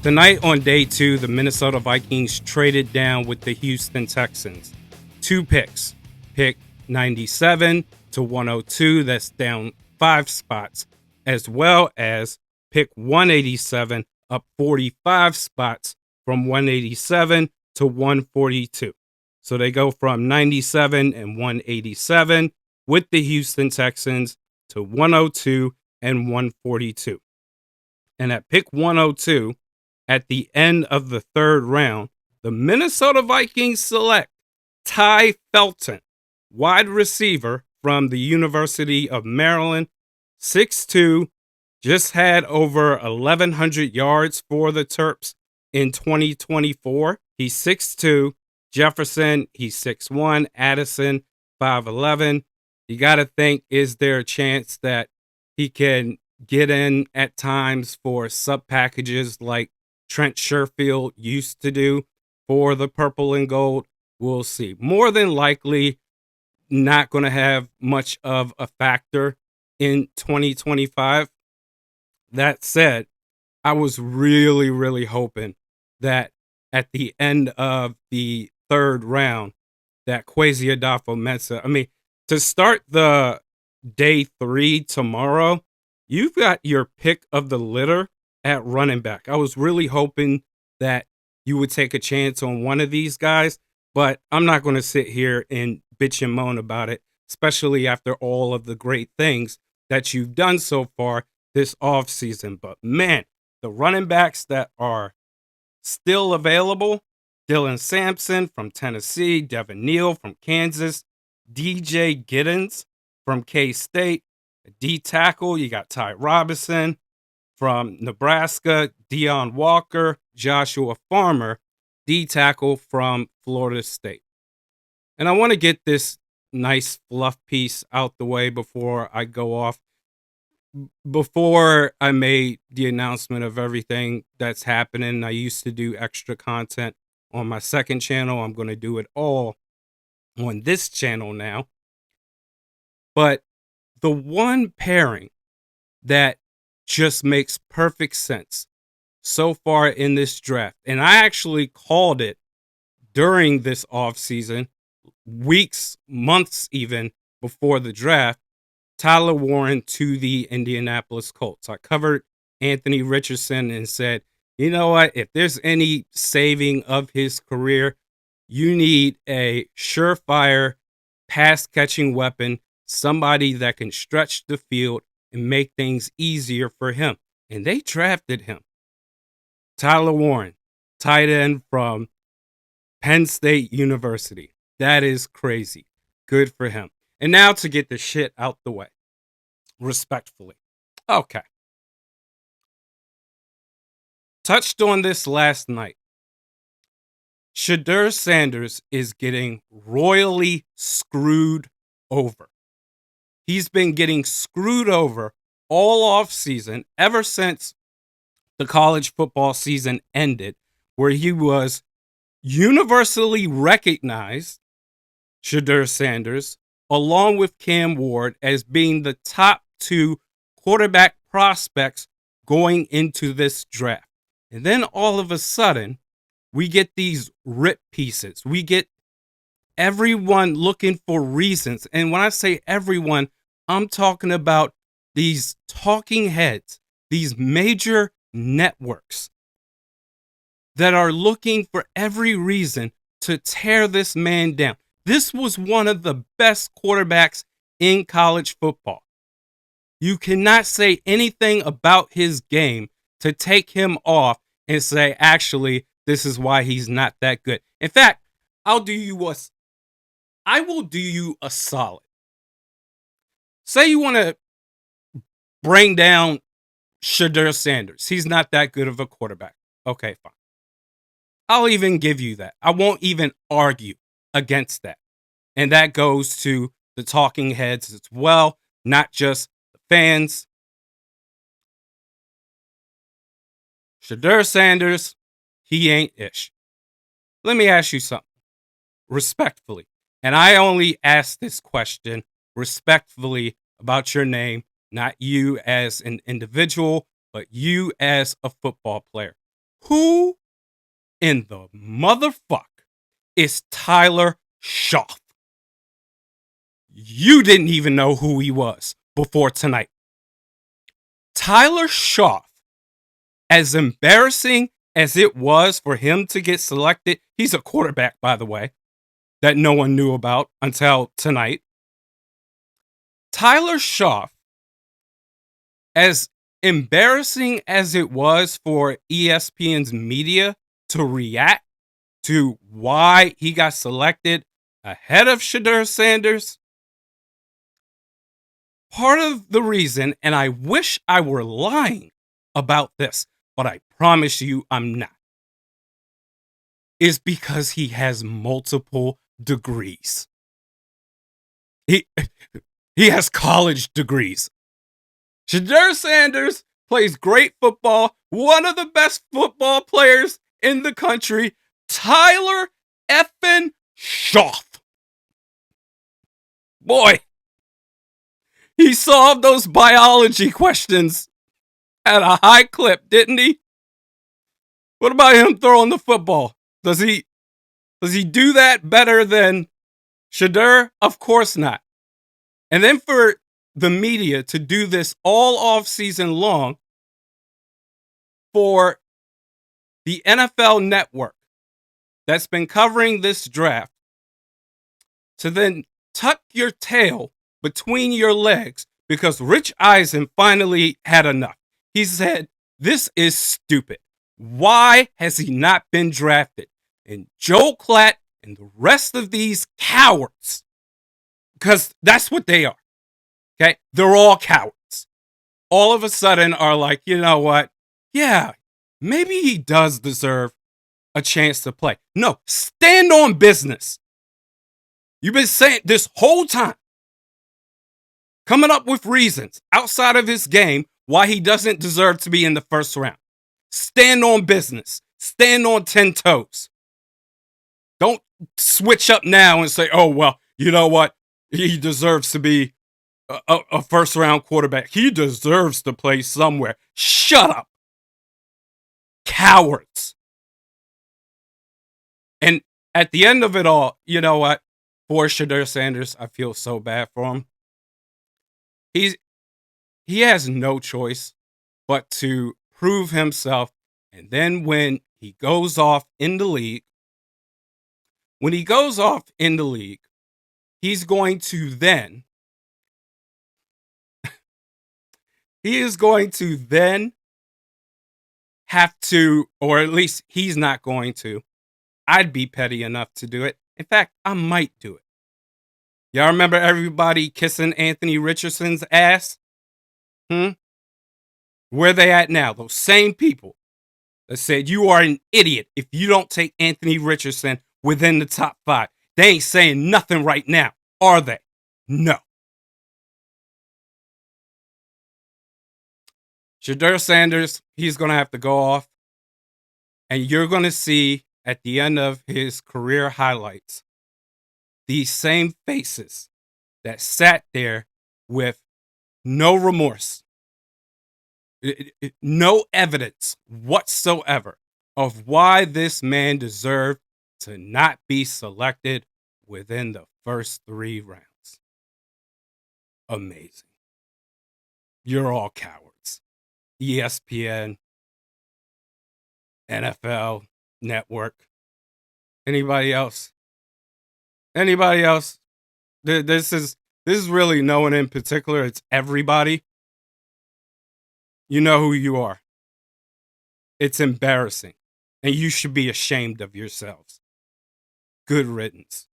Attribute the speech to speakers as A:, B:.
A: Tonight on day 2, the Minnesota Vikings traded down with the Houston Texans. 2 picks. Pick 97 to 102, that's down 5 spots, as well as pick 187, up 45 spots from 187 to 142. So they go from 97 and 187 with the Houston Texans to 102 and 142. And at pick 102, at the end of the third round, the Minnesota Vikings select Ty Felton, wide receiver from the University of Maryland, 6'2", just had over 1,100 yards for the Terps in 2024. He's 6'2". Jefferson, he's 6'1". Addison, 5'11". You got to think, is there a chance that he can get in at times for sub packages like Trent Sherfield used to do for the purple and gold? We'll see. More than likely, not going to have much of a factor in 2025. That said, I was really, really hoping that at the end of the third round, that Kwesi Adolfo-Mensah, to start the day 3 tomorrow, you've got your pick of the litter at running back. I was really hoping that you would take a chance on one of these guys, but I'm not going to sit here and bitch and moan about it, especially after all of the great things that you've done so far this offseason. But man, the running backs that are still available: Dylan Sampson from Tennessee, Devin Neal from Kansas, DJ Giddens from K-State, a D tackle, you got Ty Robinson from Nebraska, Deion Walker, Joshua Farmer, D tackle from Florida State. And I want to get this nice fluff piece out the way before I go off. Before I made the announcement of everything that's happening, I used to do extra content on my second channel. I'm going to do it all on this channel now. But the one pairing that just makes perfect sense so far in this draft, and I actually called it during this offseason, weeks, months even before the draft, Tyler Warren to the Indianapolis Colts. I covered Anthony Richardson and said, you know what, if there's any saving of his career, you need a surefire pass-catching weapon, somebody that can stretch the field and make things easier for him. And they drafted him. Tyler Warren, tight end from Penn State University. That is crazy. Good for him. And now to get the shit out the way, respectfully. Okay. Touched on this last night. Shedeur Sanders is getting royally screwed over. He's been getting screwed over all offseason ever since the college football season ended, where he was universally recognized, Shedeur Sanders, along with Cam Ward, as being the top 2 quarterback prospects going into this draft. And then all of a sudden, we get these rip pieces. We get everyone looking for reasons. And when I say everyone, I'm talking about these talking heads, these major networks that are looking for every reason to tear this man down. This was one of the best quarterbacks in college football. You cannot say anything about his game to take him off and say, actually, this is why he's not that good. In fact, I will do you a solid. Say you want to bring down Shedeur Sanders. He's not that good of a quarterback. Okay, fine. I'll even give you that. I won't even argue against that. And that goes to the talking heads as well, not just the fans. Shedeur Sanders, he ain't ish. Let me ask you something, respectfully. And I only ask this question respectfully about your name, not you as an individual, but you as a football player. Who in the motherfuck is Tyler Schaff? You didn't even know who he was before tonight. Tyler Schaff, as embarrassing as it was for him to get selected, he's a quarterback, by the way, that no one knew about until tonight. Tyler Schaff, as embarrassing as it was for ESPN's media to react to why he got selected ahead of Shedeur Sanders, part of the reason, and I wish I were lying about this, but I promise you I'm not, is because he has multiple degrees. He has college degrees. Shedeur Sanders plays great football, one of the best football players in the country, Tyler effing Schaff. Boy, he solved those biology questions at a high clip, didn't he? What about him throwing the football? Does he do that better than Shedeur? Of course not. And then for the media to do this all off season long for the NFL network that's been covering this draft to then tuck your tail between your legs because Rich Eisen finally had enough. He said, this is stupid. Why has he not been drafted? And Joe Klatt and the rest of these cowards, because that's what they are. Okay? They're all cowards. All of a sudden are like, you know what? Yeah, maybe he does deserve a chance to play. No, stand on business. You've been saying this whole time, coming up with reasons outside of his game why he doesn't deserve to be in the first round. Stand on business. Stand on 10 toes. Don't switch up now and say, oh, well, you know what? He deserves to be a first round quarterback. He deserves to play somewhere. Shut up. Cowards. And at the end of it all, you know what? For Shedeur Sanders, I feel so bad for him. He has no choice but to prove himself. And then when he goes off in the league, he's going to then have to, or at least he's not going to. I'd be petty enough to do it. In fact, I might do it. Y'all remember everybody kissing Anthony Richardson's ass? Where they at now? Those same people that said you are an idiot if you don't take Anthony Richardson within the top 5. They ain't saying nothing right now, are they? No. Shedeur Sanders, he's going to have to go off. And you're going to see at the end of his career highlights, these same faces that sat there with no remorse, no evidence whatsoever of why this man deserved to not be selected within the first 3 rounds. Amazing. You're all cowards. ESPN, NFL Network. Anybody else? This is really no one in particular. It's everybody. You know who you are. It's embarrassing. And you should be ashamed of yourselves. Good riddance.